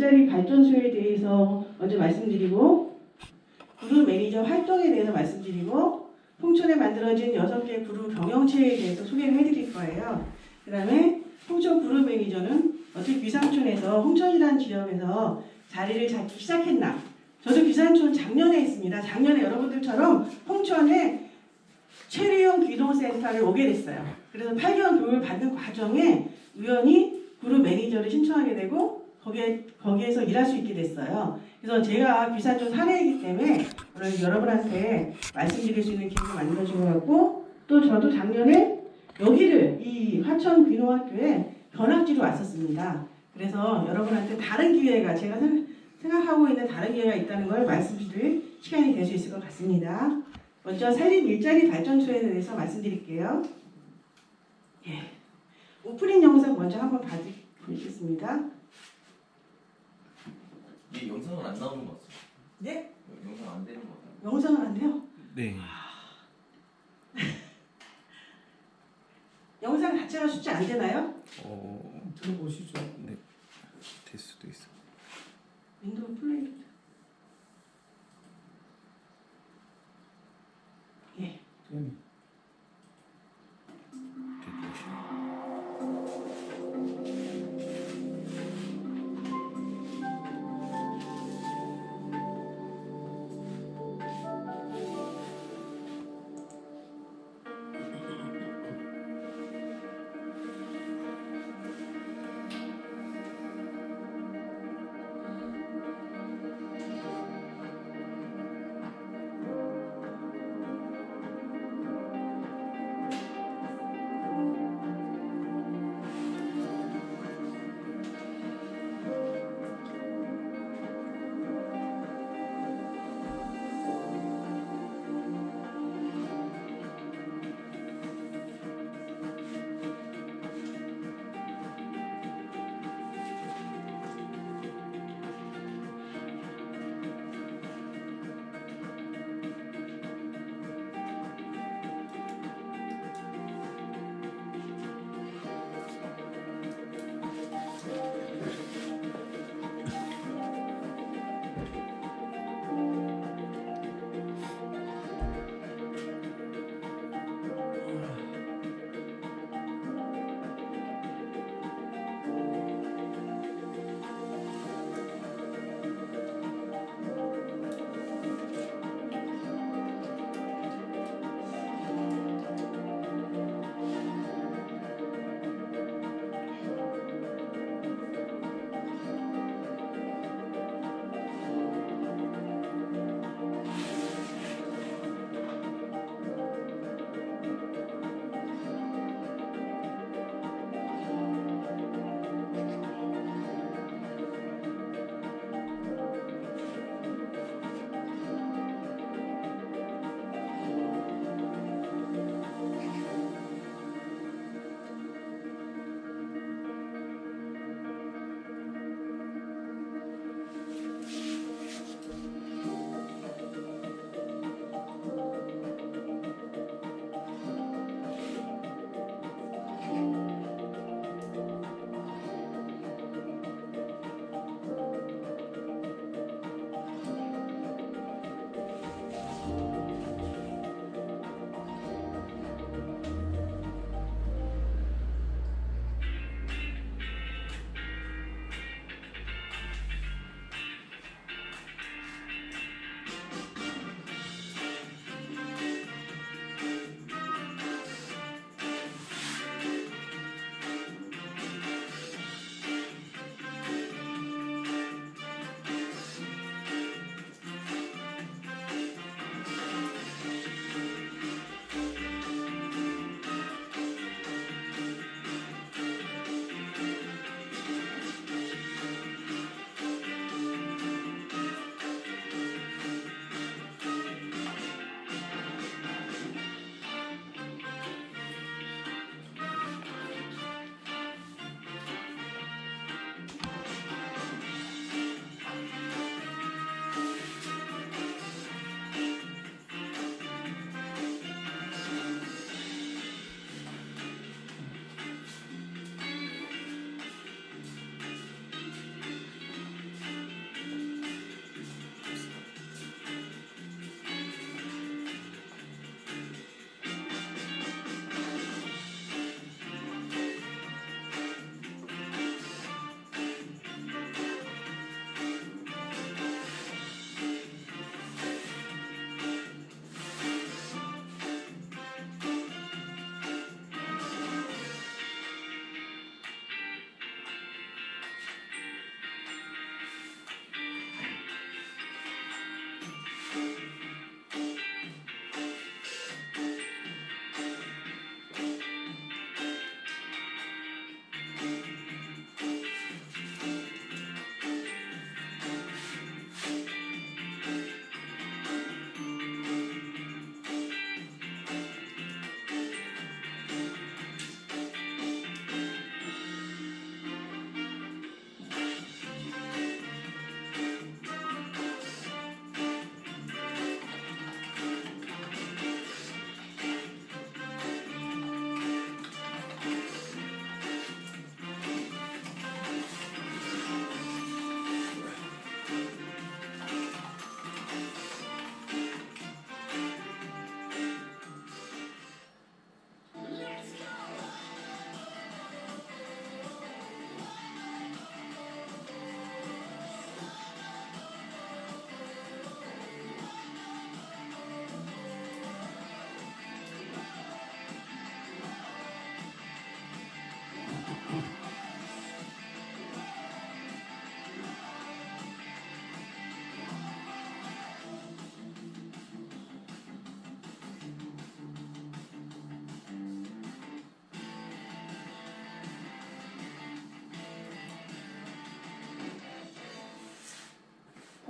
일자리 발전소에 대해서 먼저 말씀드리고 그룹 매니저 활동에 대해서 말씀드리고 홍천에 만들어진 6개 그룹 경영체에 대해서 소개를 해드릴 거예요. 그 다음에 홍천 그룹 매니저는 어떻게 귀산촌에서 홍천이라는 지역에서 자리를 잡기 시작했나. 저도 귀산촌 작년에 있습니다. 작년에 여러분들처럼 홍천에 체류형 귀농센터를 오게 됐어요. 그래서 8개월 교육을 받는 과정에 우연히 그룹 매니저를 신청하게 되고 거기에서 일할 수 있게 됐어요. 그래서 제가 귀산촌 사내이기 때문에 오늘 여러분한테 말씀드릴 수 있는 기회가 만들어진 것 같고 또 저도 작년에 여기를 이 화천 귀농학교에 견학지로 왔었습니다. 그래서 여러분한테 다른 기회가 제가 생각하고 있는 다른 기회가 있다는 걸 말씀드릴 시간이 될 수 있을 것 같습니다. 먼저 산림 일자리 발전소에 대해서 말씀드릴게요. 예. 오프닝 영상 먼저 한번 보시겠습니다. 이 영상은 안 나오는 것 같아요. 네? 영상 안 되는 것 같아요. 영상은 안 돼요? 네. 영상 자체가 수치 안 되나요? 들어보시죠. 네. 될 수도 있어. 윈도우 플레이. 예. 네.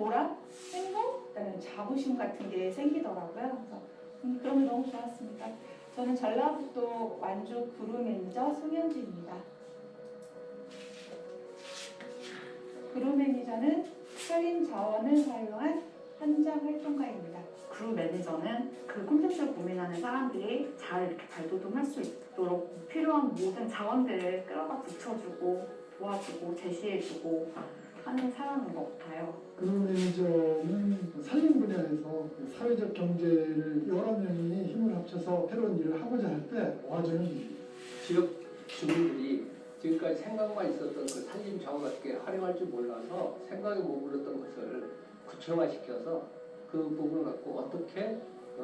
보람, 행복, 그다음에 자부심 같은 게 생기더라고요. 그래서 그런 게 너무 좋았습니다. 저는 전라북도 완주 구루 매니저 송현주입니다. 구루 매니저는 살림 자원을 사용한 현장 활동가입니다. 그룹 매니저는 그 콘텐츠를 고민하는 사람들이 잘 이렇게 발돋움할 수 있도록 필요한 모든 자원들을 끌어다 붙여주고 도와주고 제시해주고 하는 사람인 것 같아요. 그룹 매니저는 산림 분야에서 사회적 경제를 여러 명이 힘을 합쳐서 새로운 일을 하고자 할 때 도와주는 일이에요. 지역 주민들이 지금까지 생각만 있었던 그 산림 자원 어떻게 활용할 줄 몰라서 생각에 머물렀던 것을 구체화시켜서 그 부분을 갖고 어떻게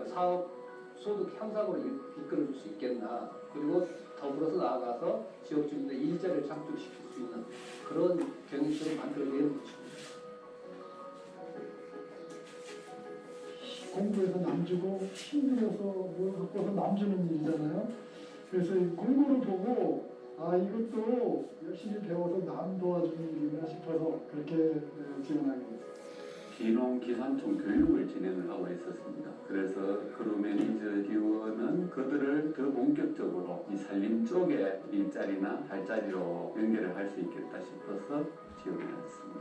사업 소득 향상으로 이끌어줄 수 있겠나, 그리고 더불어서 나아가서 지역 주민들 일자리를 창출시킬 수 있는 그런 경영체를 만들어내는 것입니다. 공부해서 남주고 힘들어서 뭘 갖고서 남주는 일이잖아요. 그래서 이 공부를 보고 이것도 열심히 배워서 남 도와주는 일이구나 싶어서 그렇게 지원하게 됐어요. 기농기산청 교육을 진행을 하고 있었습니다. 그래서 그룹 매니저 지원은 그들을 더 본격적으로 이 산림 쪽의 일자리나 발자리로 연결을 할 수 있겠다 싶어서 지원을 했습니다.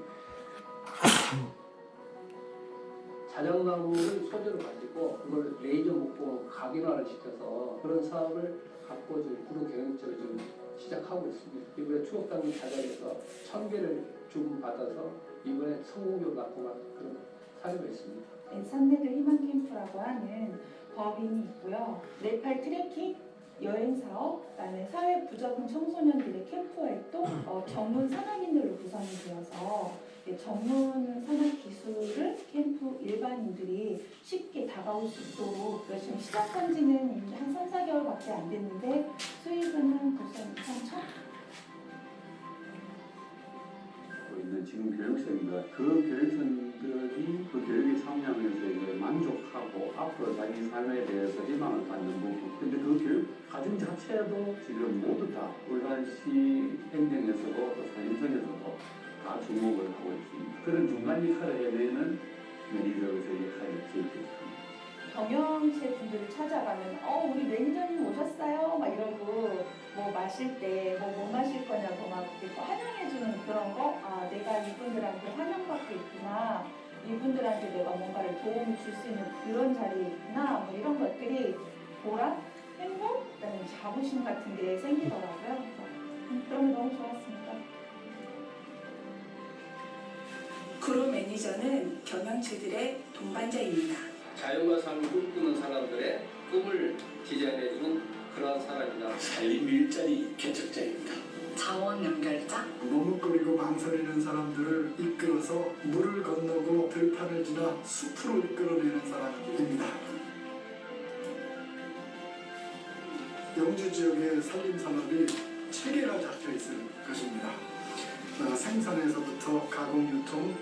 자작나무를 소재로 가지고 그걸 레이저 목공으로 각인화를 시켜서 그런 사업을 갖고 지금 구루 경영체를 좀 시작하고 있습니다. 이번에 추억당국 자작에서 1000개를 주문받아서 이번에 성공적으로 납품한 그런 사례가 있습니다. 산내들 희망 캠프라고 하는 법인이 있고요. 네팔 트레킹, 여행 사업, 그다음에 사회 부적응 청소년들의 캠프 활동, 전문 산악인들로 구성이 되어서 전문 산악 기술을 캠프 일반인들이 쉽게 다가올 수 있도록 지금 시작한 지는 한 3, 4개월밖에 안 됐는데 수익은 벌써 3천? 있는 지금 교육생들, 그 교육생들이 그 교육에 참여하면서 이제 만족하고 앞으로 자기 삶에 대해서 희망을 갖는 부분. 근데 그 교육 과정 자체도 지금 모두 다 울산시 행정에서도 또 산림청에서도 다 주목을 하고 있습니다. 그런 중간 역할을 해내는 매니저로서의 역할이 제일 좋습니다. 경영체 분들을 찾아가면 우리 매니저님 오셨어요? 막 이러고 뭐 마실 때 뭐 마실 거냐고 막 이렇게 환영해주는 그런 거, 내가 이분들한테 환영받고 있구나, 이분들한테 내가 뭔가를 도움을 줄 수 있는 그런 자리에 있구나, 뭐 이런 것들이 보람, 행복, 그다음에 자부심 같은 게 생기더라고요. 그래서 그런 게 너무 좋았습니다. 그룹 매니저는 경영체들의 동반자입니다. 자연과 삶을 꿈꾸는 사람들의 꿈을 디자인해주는 그러한 사람이다. 산림 일자리 개척자입니다. 자원 연결자? 머뭇거리고 망설이는 사람들을 이끌어서 물을 건너고 들판을 지나 숲으로 이끌어내는 사람입니다. 영주 지역의 산림 산업이 체계가 잡혀 있을 것입니다. 생산에서부터 가공 유통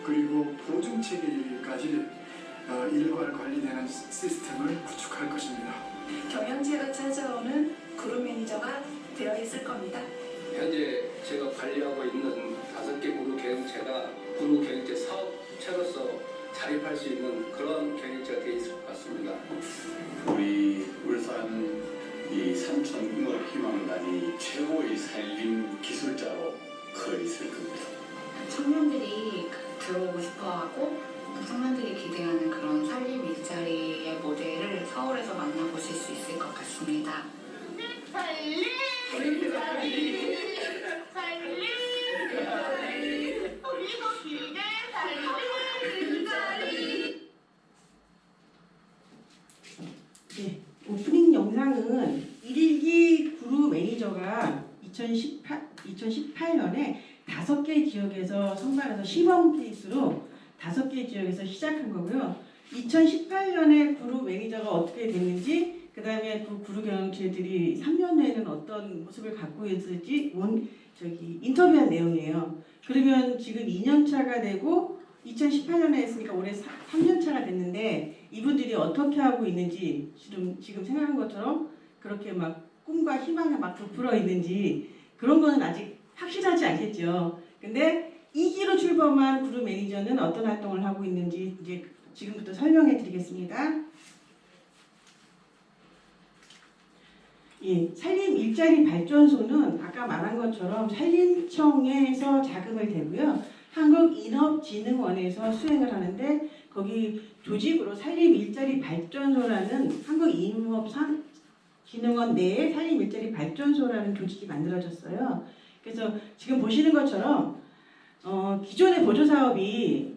그리고 보증 체계까지 일괄 관리되는 시스템을 구축할 것입니다. 경영체가 찾아오는 그룹 매니저가 되어 있을 겁니다. 현재 제가 관리하고 있는 5개 구루 경영체가 구루 경영체 사업체로서 자립할 수 있는 그런 경영체가 되어 있을 것 같습니다. 우리 울산 이 삼천인업희망단이 최고의 산림 기술자로 커 있을 겁니다. 청년들이 들어오고 싶어하고 청년들이 기대하는 그런 산림 일자리의 모델을 서울에서 만나보실 수 있을 것 같습니다. 살림 일자리 우리도 길게 살림 일자리. 네, 오프닝 영상은 1기 구루 매니저가 2018년에 5개 지역에서 선발해서 시범 케이스로 5개 지역에서 시작한 거고요. 2018년에 구루 매니저가 어떻게 됐는지, 그 다음에 그 구루 경영체들이 3년 후에는 어떤 모습을 갖고 있을지 인터뷰한 내용이에요. 그러면 지금 2년 차가 되고 2018년에 했으니까 올해 3년 차가 됐는데 이분들이 어떻게 하고 있는지 지금 생각한 것처럼 그렇게 막 꿈과 희망에 막 부풀어 있는지 그런 거는 아직 확실하지 않겠죠. 근데 2기로 출범한 그룹 매니저는 어떤 활동을 하고 있는지 이제 지금부터 설명해 드리겠습니다. 예, 산림 일자리 발전소는 아까 말한 것처럼 산림청에서 자금을 대고요. 한국인업진흥원에서 수행을 하는데 거기 조직으로 산림 일자리 발전소라는 한국인업진흥원 내에 산림 일자리 발전소라는 조직이 만들어졌어요. 그래서 지금 보시는 것처럼 기존의 보조사업이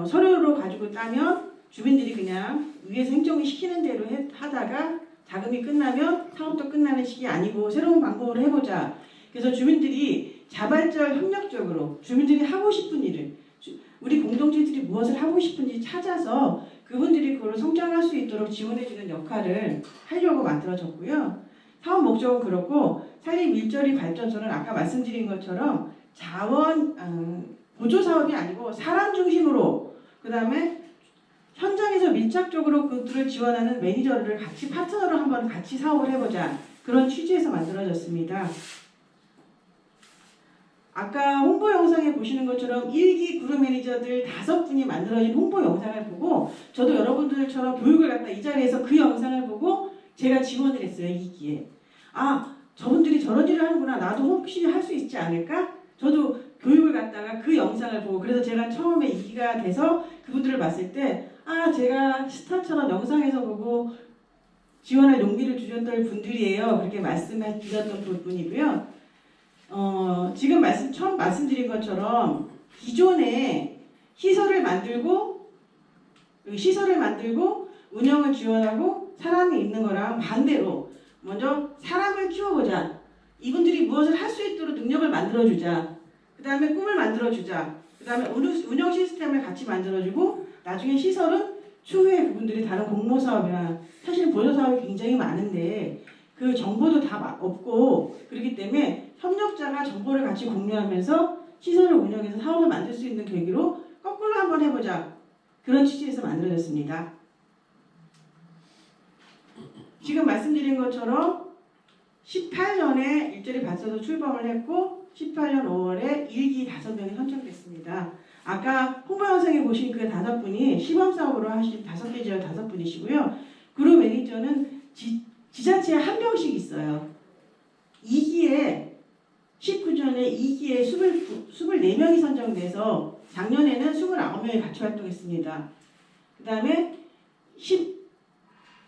서류로 가지고 따면 주민들이 그냥 위에서 행정이 시키는 대로 하다가 자금이 끝나면 사업도 끝나는 식이 아니고 새로운 방법으로 해보자. 그래서 주민들이 자발적 협력적으로 주민들이 하고 싶은 일을 우리 공동체들이 무엇을 하고 싶은지 찾아서 그분들이 그걸 성장할 수 있도록 지원해주는 역할을 하려고 만들어졌고요. 사업 목적은 그렇고 산림 일자리 발전소는 아까 말씀드린 것처럼 보조 사업이 아니고 사람 중심으로 그 다음에 현장에서 밀착적으로 그들을 지원하는 매니저를 같이 파트너로 한번 같이 사업을 해보자 그런 취지에서 만들어졌습니다. 아까 홍보 영상에 보시는 것처럼 1기 그룹 매니저들 5분이 만들어진 홍보 영상을 보고 저도 여러분들처럼 교육을 갖다 이 자리에서 그 영상을 보고 제가 지원을 했어요. 2기에. 아 저분들이 저런 일을 하는구나. 나도 혹시 할 수 있지 않을까? 저도 교육을 갖다가 그 영상을 보고 그래서 제가 처음에 2기가 돼서 그분들을 봤을 때 아 제가 스타처럼 영상에서 보고 지원할 용기를 주셨던 분들이에요. 그렇게 말씀해 주셨던 분이고요. 지금 처음 말씀드린 것처럼 기존에 시설을 만들고 운영을 지원하고 사람이 있는 거랑 반대로 먼저 사람을 키워보자. 이분들이 무엇을 할 수 있도록 능력을 만들어주자. 그 다음에 꿈을 만들어주자. 그 다음에 운영 시스템을 같이 만들어주고 나중에 시설은 추후에 그분들이 다른 공모사업이나 사실 보조사업이 굉장히 많은데 그 정보도 다 없고 그렇기 때문에 협력자가 정보를 같이 공유하면서 시설을 운영해서 사업을 만들 수 있는 계기로 거꾸로 한번 해보자. 그런 취지에서 만들어졌습니다. 지금 말씀드린 것처럼 18년에 일자리 발전소 출범을 했고 18년 5월에 1기 5명이 선정됐습니다. 아까 홍보 영상에 보신 그 5분이 시범사업으로 하신 5개 지역 5분이시고요. 그룹 매니저는 지자체에 1명씩 있어요. 19년에 2기에 24명이 선정돼서 작년에는 29명이 같이 활동했습니다. 그 다음에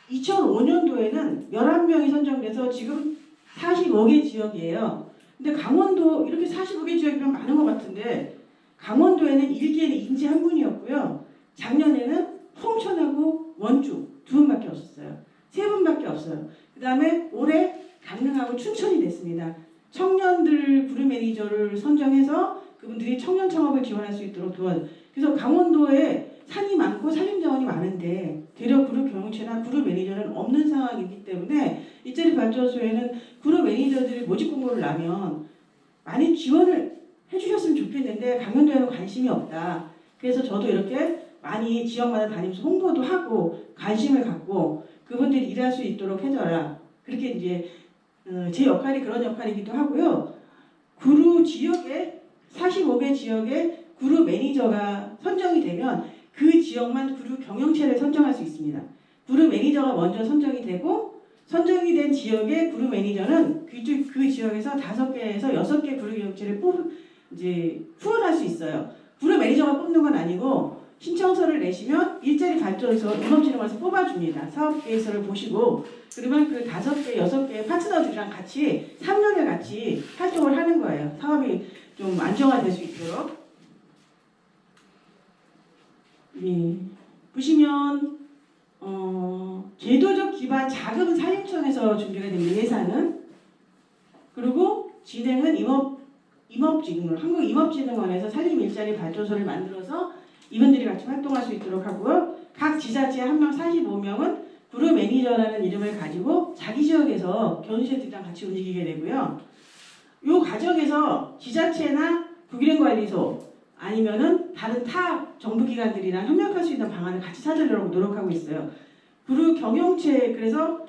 2005년도에는 11명이 선정돼서 지금 45개 지역이에요. 근데 강원도 이렇게 45개 지역이면 많은 것 같은데 강원도에는 1기에는 인지 1분이었고요. 작년에는 홍천하고 원주 2분밖에 없었어요. 3분밖에 없어요. 그 다음에 올해 강릉하고 춘천이 됐습니다. 청년들 그룹 매니저를 선정해서 그분들이 청년 창업을 지원할 수 있도록 도와줘. 그래서 강원도에 산이 많고 산림자원이 많은데 대려 그룹 경영체나 그룹 매니저는 없는 상황이기 때문에 일자리 발전소에는 그룹 매니저들이 모집 공고를 나면 많이 지원을 해주셨으면 좋겠는데 강원도에는 관심이 없다. 그래서 저도 이렇게 많이 지역마다 다니면서 홍보도 하고 관심을 갖고 그분들이 일할 수 있도록 해줘라. 그렇게 이제 제 역할이 그런 역할이기도 하고요. 구루 지역에 45개 지역에 그룹 매니저가 선정이 되면 그 지역만 그룹 경영체를 선정할 수 있습니다. 그룹 매니저가 먼저 선정이 되고 선정이 된 지역의 그룹 매니저는 그 지역에서 5개에서 6개 그룹 경영체를 후원할 수 있어요. 그룹 매니저가 뽑는 건 아니고 신청서를 내시면 일자리 발전소 인업진흥원에서 뽑아줍니다. 사업 계획서를 보시고 그러면 그 5개, 6개의 파트너들이랑 같이 3년을 같이 활동을 하는 거예요. 사업이 좀 안정화될 수 있도록. 네. 보시면 제도적 기반 자금 사육청에서 준비가 됩니다. 예산은. 그리고 진행은 임업진흥원, 한국임업진흥원에서 산림 일자리 발전소를 만들어서 이분들이 같이 활동할 수 있도록 하고요. 각 지자체 1명 45명은 그룹 매니저라는 이름을 가지고 자기 지역에서 견우체들이랑 같이 움직이게 되고요. 이 과정에서 지자체나 국일행관리소 아니면은 다른 타 정부기관들이랑 협력할 수 있는 방안을 같이 찾으려고 노력하고 있어요. 그룹 경영체, 그래서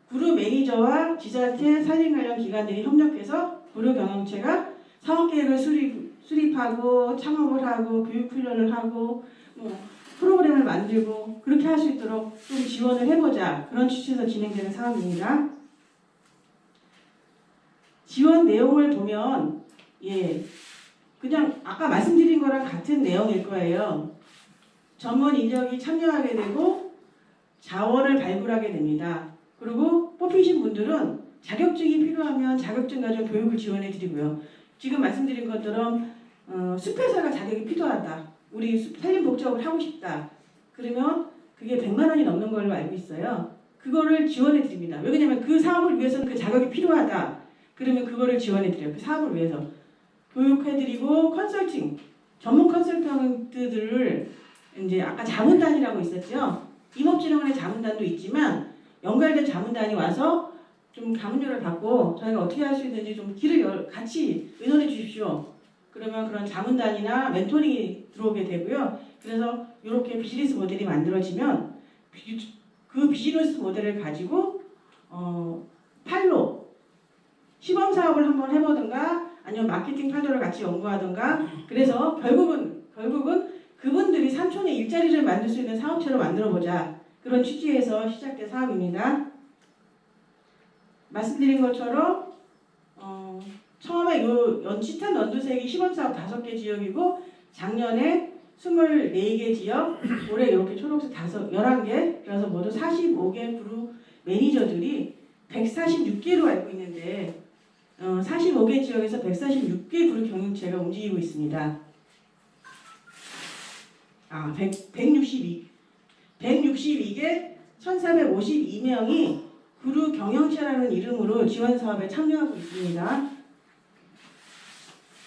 그룹 매니저와 지자체 산림 관련 기관들이 협력해서 그룹 경영체가 사업계획을 수립하고 창업을 하고 교육 훈련을 하고 뭐 프로그램을 만들고 그렇게 할 수 있도록 좀 지원을 해보자. 그런 취지에서 진행되는 사업입니다. 지원 내용을 보면 그냥 아까 말씀드린 거랑 같은 내용일 거예요. 전문 인력이 참여하게 되고 자원을 발굴하게 됩니다. 그리고 뽑히신 분들은 자격증이 필요하면 자격증 가지고 교육을 지원해 드리고요. 지금 말씀드린 것처럼 숲에서가 자격이 필요하다. 우리 산림복지업을 하고 싶다. 그러면 그게 100만 원이 넘는 걸로 알고 있어요. 그거를 지원해 드립니다. 왜냐면 그 사업을 위해서는 그 자격이 필요하다. 그러면 그거를 지원해 드려요. 그 사업을 위해서. 교육해 드리고 컨설팅, 전문 컨설턴트들을 이제 아까 자문단이라고 있었죠. 임업진흥원의 자문단도 있지만 연결된 자문단이 와서 좀 자문료를 받고 저희가 어떻게 할 수 있는지 좀 길을 같이 의논해 주십시오. 그러면 그런 자문단이나 멘토링이 들어오게 되고요. 그래서 이렇게 비즈니스 모델이 만들어지면 그 비즈니스 모델을 가지고 팔로 시범 사업을 한번 해보든가 아니면 마케팅 파도를 같이 연구하든가 그래서 결국은 그분들이 삼촌의 일자리를 만들 수 있는 사업체로 만들어보자. 그런 취지에서 시작된 사업입니다. 말씀드린 것처럼 처음에 연치탄 연두색이 시범사업 5개 지역이고 작년에 24개 지역, 올해 이렇게 초록색 11개, 그래서 모두 45개 그룹 매니저들이 146개로 알고 있는데 45개 지역에서 146개 그룹 경영체가 움직이고 있습니다. 162개 1,452명이 그룹 경영체라는 이름으로 지원 사업에 참여하고 있습니다.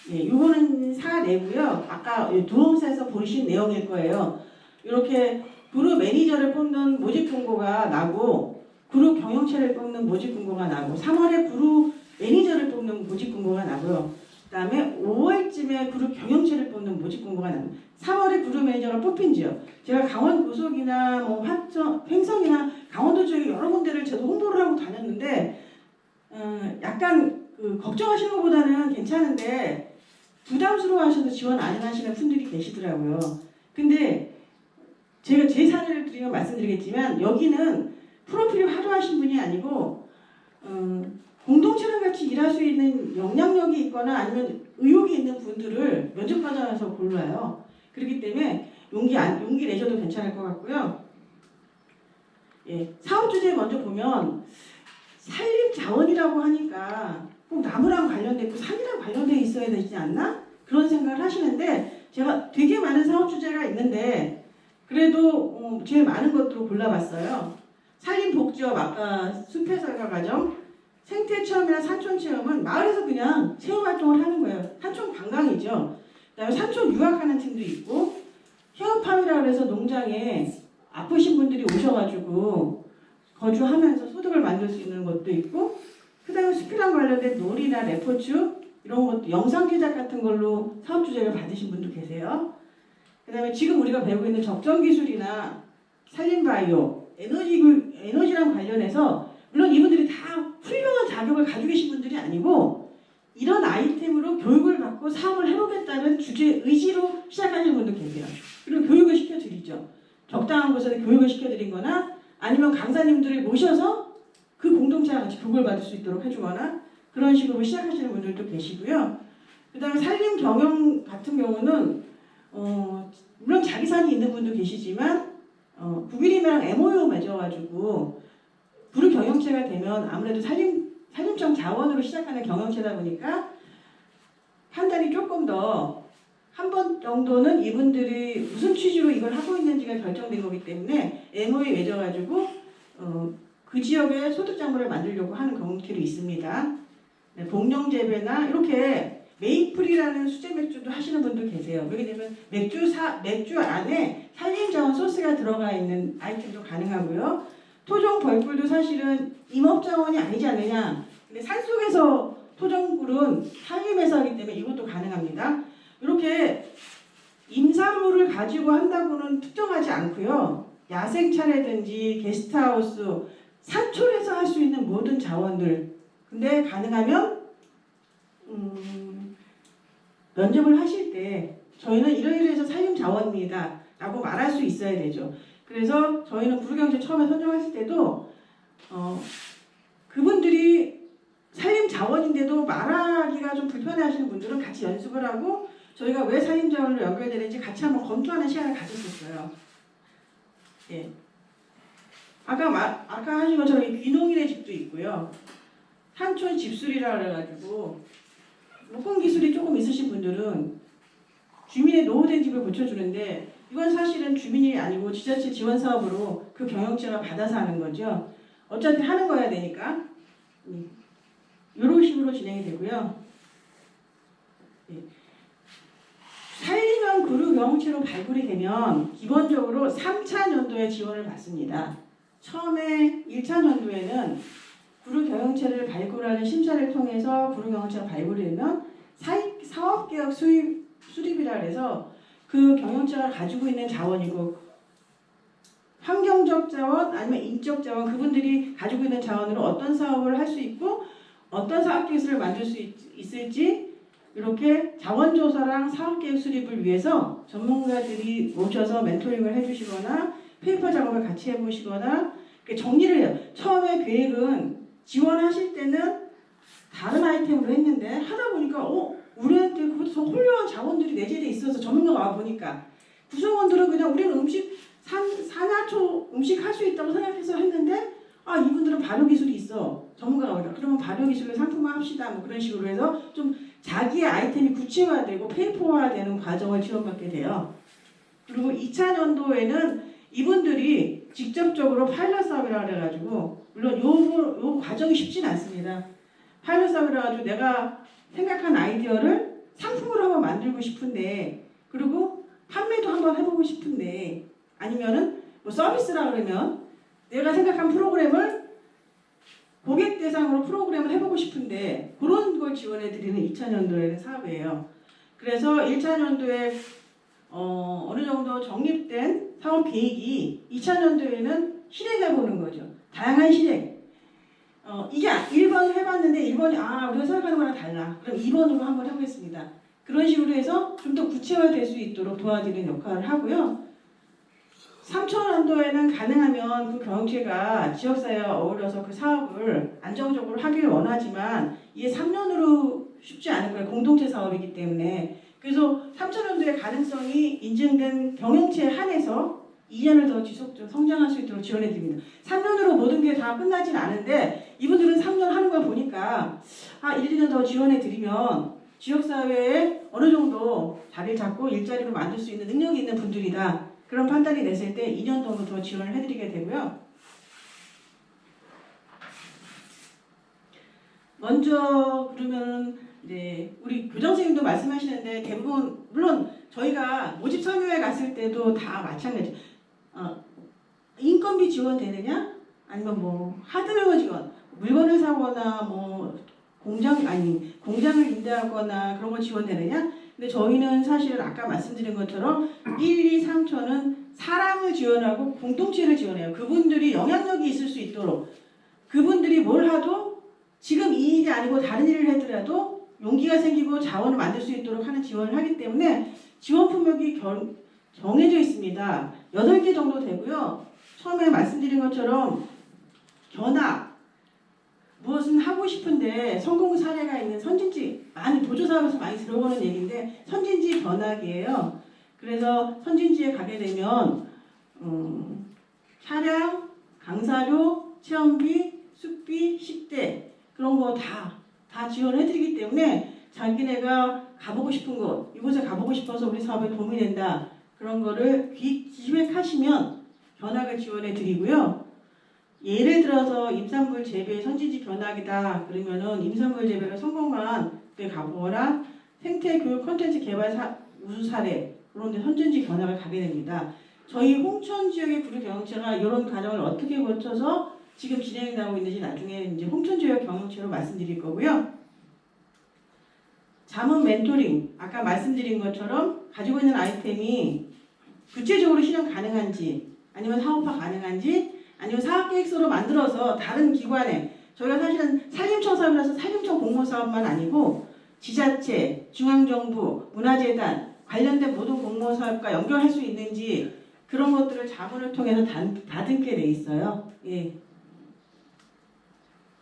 이거는 사내고요. 아까 두홍사에서 보신 내용일 거예요. 이렇게 그룹 매니저를 뽑는 모집 공고가 나고 그룹 경영체를 뽑는 모집 공고가 나고 3월에 그룹 매니저를 뽑는 모집 공고가 나고요. 그 다음에 5월쯤에 그룹 경영체를 뽑는 모집 공고가 납니다. 3월에 그룹 매니저가 뽑힌 지역. 제가 강원 고속이나 뭐 횡성이나 강원도 지역에 여러 군데를 저도 홍보를 하고 다녔는데 약간 걱정하시는 것보다는 괜찮은데 부담스러워하셔서 지원 안 하시는 분들이 계시더라고요. 근데 제가 제 사례를 드리면 말씀드리겠지만 여기는 프로필이 화려하신 분이 아니고 공동체랑 같이 일할 수 있는 역량력이 있거나 아니면 의욕이 있는 분들을 면접 과정에서 골라요. 그렇기 때문에 용기 내셔도 괜찮을 것 같고요. 사업 주제 먼저 보면 산림 자원이라고 하니까 꼭 나무랑 관련돼 있고 산이랑 관련돼 있어야 되지 않나? 그런 생각을 하시는데 제가 되게 많은 사업 주제가 있는데 그래도 제일 많은 것들로 골라봤어요. 산림복지업 아까 숲에서가 과정, 생태체험이나 산촌체험은 마을에서 그냥 체험활동을 하는 거예요. 산촌 관광이죠. 그다음에 산촌 유학하는 팀도 있고 헤어팜이라고 해서 농장에 아프신 분들이 오셔가지고 거주하면서 소득을 만들 수 있는 것도 있고 그다음에 숲이랑 관련된 놀이나 레포츠 이런 것도 영상 제작 같은 걸로 사업 주제를 받으신 분도 계세요. 그다음에 지금 우리가 배우고 있는 적정 기술이나 산림바이오, 에너지랑 관련해서 물론 이분들이 다 훌륭한 자격을 가지고 계신 분들이 아니고 이런 아이템으로 교육을 받고 사업을 해보겠다는 주제 의지로 시작하시는 분도 계세요. 그리고 교육을 시켜드리죠. 적당한 곳에서 교육을 시켜드리거나 아니면 강사님들을 모셔서 그 공동체와 같이 교육을 받을 수 있도록 해주거나 그런 식으로 시작하시는 분들도 계시고요. 그 다음에 산림 경영 같은 경우는 물론 자기 산이 있는 분도 계시지만 국유림이랑 MOU 맺어가지고 그룹 경영체가 되면 아무래도 산림청 자원으로 시작하는 경영체다 보니까 판단이 조금 더 한 번 정도는 이분들이 무슨 취지로 이걸 하고 있는지가 결정된 거기 때문에 MOU 맺어가지고 그 지역에 소득작물을 만들려고 하는 경우들이 있습니다. 복령재배나 이렇게 메이플이라는 수제 맥주도 하시는 분도 계세요. 왜냐면 맥주 안에 산림자원 소스가 들어가 있는 아이템도 가능하고요. 토종 벌꿀도 사실은 임업자원이 아니지 않느냐. 근데 산속에서 토종꿀은 산림에서 하기 때문에 이것도 가능합니다. 이렇게 임산물을 가지고 한다고는 특정하지 않고요. 야생차라든지 게스트하우스, 산촌에서 할 수 있는 모든 자원들. 근데 가능하면 면접을 하실 때 저희는 이러이러해서 산림자원입니다 라고 말할 수 있어야 되죠. 그래서 저희는 구루경제 처음에 선정했을 때도 그분들이 산림자원인데도 말하기가 좀 불편해하시는 분들은 같이 연습을 하고 저희가 왜 산림자원으로 연결되는지 같이 한번 검토하는 시간을 가졌었어요. 예. 아까 하신 것처럼 이 귀농인의 집도 있고요. 산촌 집수리라 그래가지고 목공 기술이 조금 있으신 분들은 주민의 노후된 집을 고쳐주는데 이건 사실은 주민이 아니고 지자체 지원 사업으로 그 경영체가 받아서 하는 거죠. 어차피 하는 거야 되니까 이런 식으로 진행이 되고요. 산림형 구루 경영체로 발굴이 되면 기본적으로 3차 년도에 지원을 받습니다. 처음에 1차 년도에는 구루 경영체를 발굴하는 심사를 통해서 구루 경영체가 발굴이 되면 사업개혁 수립이라 해서 그 경영체가 가지고 있는 자원이고 환경적 자원 아니면 인적 자원 그분들이 가지고 있는 자원으로 어떤 사업을 할 수 있고 어떤 사업기술을 만들 수 있을지 이렇게 자원조사랑 사업계획 수립을 위해서 전문가들이 모셔서 멘토링을 해주시거나 페이퍼 작업을 같이 해보시거나 정리를 해요. 처음에 계획은 지원하실 때는 다른 아이템으로 했는데 하다 보니까 우리한테 그것도 훌륭한 자원들이 내재돼 있어서 전문가가 와보니까 구성원들은 그냥 우리는 산야초 음식 할 수 있다고 생각해서 했는데 이분들은 발효기술이 있어. 전문가가 오니까 그러면 발효기술을 상품화합시다. 뭐 그런 식으로 해서 좀 자기의 아이템이 구체화되고 페이퍼화되는 과정을 지원받게 돼요. 그리고 2차 년도에는 이분들이 직접적으로 파일럿 사업이라고 해가지고 물론 요 과정이 쉽진 않습니다. 파일럿 사업이라 가지고 내가 생각한 아이디어를 상품으로 한번 만들고 싶은데 그리고 판매도 한번 해보고 싶은데 아니면은 뭐 서비스라 그러면 내가 생각한 프로그램을 고객 대상으로 프로그램을 해보고 싶은데 그런 걸 지원해드리는 2차 년도에는 사업이에요. 그래서 1차 년도에 어느 정도 정립된 사업 계획이 2차 년도에는 실행해보는 거죠. 다양한 실행. 이게 1번 해봤는데 1번이 우리가 생각하는 거랑 달라. 그럼 2번으로 한번 해보겠습니다. 그런 식으로 해서 좀 더 구체화될 수 있도록 도와드리는 역할을 하고요. 3차 년도에는 가능하면 그 경영체가 지역사회와 어우러서 그 사업을 안정적으로 하길 원하지만 이게 3년으로 쉽지 않을 거예요. 공동체 사업이기 때문에. 그래서 3차 년도의 가능성이 인증된 경영체에 한해서 2년을 더 지속적으로 성장할 수 있도록 지원해 드립니다. 3년으로 모든 게 다 끝나진 않은데 이분들은 3년 하는 걸 보니까 1, 2년 더 지원해 드리면 지역사회에 어느 정도 자리를 잡고 일자리로 만들 수 있는 능력이 있는 분들이다. 그런 판단이 됐을 때 2년 정도 더 지원을 해드리게 되고요. 먼저 그러면 이제 우리 교장선생님도 말씀하시는데 대부분 물론 저희가 모집 설명회 갔을 때도 다 마찬가지. 인건비 지원 되느냐? 아니면 뭐 하드웨어 지원, 물건을 사거나 뭐 공장을 임대하거나 그런 거 지원되느냐? 근데 저희는 사실 아까 말씀드린 것처럼 1, 2, 3초는 사람을 지원하고 공동체를 지원해요. 그분들이 영향력이 있을 수 있도록 그분들이 뭘 하도 지금 이 일이 아니고 다른 일을 하더라도 용기가 생기고 자원을 만들 수 있도록 하는 지원을 하기 때문에 지원 품목이 정해져 있습니다. 8개 정도 되고요. 처음에 말씀드린 것처럼 견학, 무엇은 하고 싶은데 성공 사례가 있는 선진지 많이 보조사업에서 많이 들어보는 얘기인데 선진지 견학이에요. 그래서 선진지에 가게 되면 차량, 강사료, 체험비, 숙비, 식대 그런 거 다 지원해드리기 때문에 자기네가 가보고 싶은 곳, 이곳에 가보고 싶어서 우리 사업에 도움이 된다. 그런 거를 기획하시면 견학을 지원해드리고요. 예를 들어서 임산물 재배 선진지 견학이다. 그러면은 임산물 재배를 성공한 데 가보거나 생태교육 콘텐츠 개발 우수 사례 그런 데 선진지 견학을 가게 됩니다. 저희 홍천 지역의 구루 경영체가 이런 과정을 어떻게 거쳐서 지금 진행하고 있는지 나중에 이제 홍천 지역 경영체로 말씀드릴 거고요. 자문 멘토링 아까 말씀드린 것처럼 가지고 있는 아이템이 구체적으로 실현 가능한지 아니면 사업화 가능한지 아니면 사업계획서로 만들어서 다른 기관에 저희가 사실은 산림청 사업이라서 산림청 공모 사업만 아니고 지자체, 중앙정부, 문화재단 관련된 모든 공무원 사업과 연결할 수 있는지 그런 것들을 자문을 통해서 다듬게 돼 있어요. 예.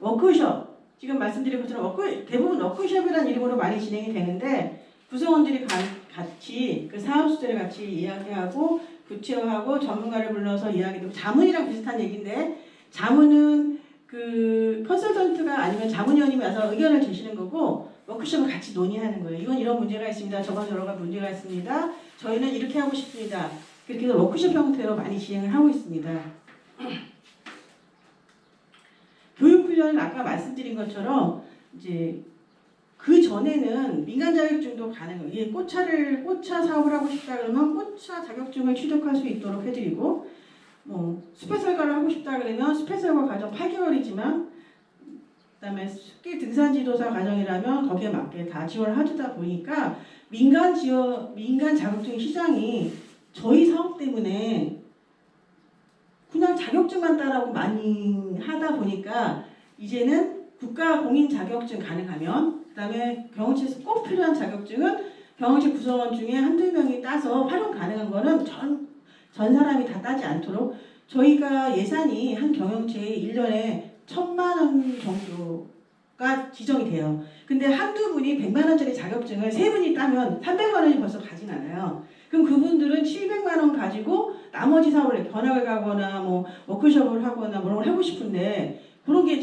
워크숍 지금 말씀드린 것처럼 대부분 워크숍이라는 이름으로 많이 진행이 되는데 구성원들이 같이 그 사업 수제를 같이 이야기하고 구체화하고 전문가를 불러서 이야기하고 자문이랑 비슷한 얘기인데 자문은 그 컨설턴트가 아니면 자문위원님이 와서 의견을 주시는 거고 워크숍을 같이 논의하는 거예요. 이건 이런 문제가 있습니다. 저건 저런 문제가 있습니다. 저희는 이렇게 하고 싶습니다. 그렇게 해서 워크숍 형태로 많이 진행을 하고 있습니다. 교육훈련은 아까 말씀드린 것처럼 이제 그 전에는 민간 자격증도 가능해요. 꽃차 사업을 하고 싶다 그러면 꽃차 자격증을 취득할 수 있도록 해드리고 뭐 숲해설가를 하고 싶다 그러면 숲해설가 과정 8개월이지만 그다음에 숲길 등산 지도사 과정이라면 거기에 맞게 다 지원을 해주다 보니까 민간 자격증 시장이 저희 사업 때문에 그냥 자격증만 따라고 많이 하다 보니까 이제는 국가 공인 자격증 가능하면 그다음에 경영체에서 꼭 필요한 자격증은 경영체 구성원 중에 한두 명이 따서 활용 가능한 거는 전 사람이 다 따지 않도록 저희가 예산이 한 경영체에 1년에 1,000만 원 정도가 지정이 돼요. 근데 한두 분이 100만 원짜리 자격증을 세 분이 따면 300만 원이 벌써 가진 않아요. 그럼 그분들은 700만 원 가지고 나머지 사업을 견학을 가거나 뭐 워크숍을 하거나 뭐 걸 하고 싶은데 그런 게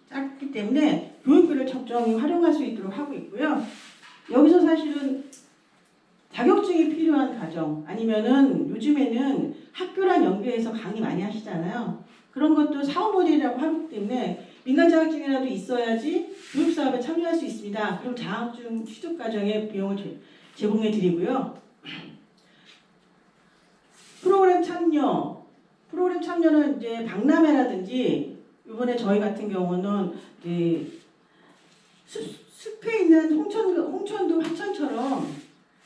작기 때문에 교육비를 적정히 활용할 수 있도록 하고 있고요. 여기서 사실은 자격증이 필요한 가정 아니면은 요즘에는 학교랑 연계해서 강의 많이 하시잖아요. 그런 것도 사업 모델이라고 하기 때문에 민간 자격증이라도 있어야지 교육 사업에 참여할 수 있습니다. 그럼 자격증 취득 과정에 비용을 제공해 드리고요. 프로그램 참여는 이제 박람회라든지 이번에 저희 같은 경우는 이제 숲에 있는 홍천도 화천처럼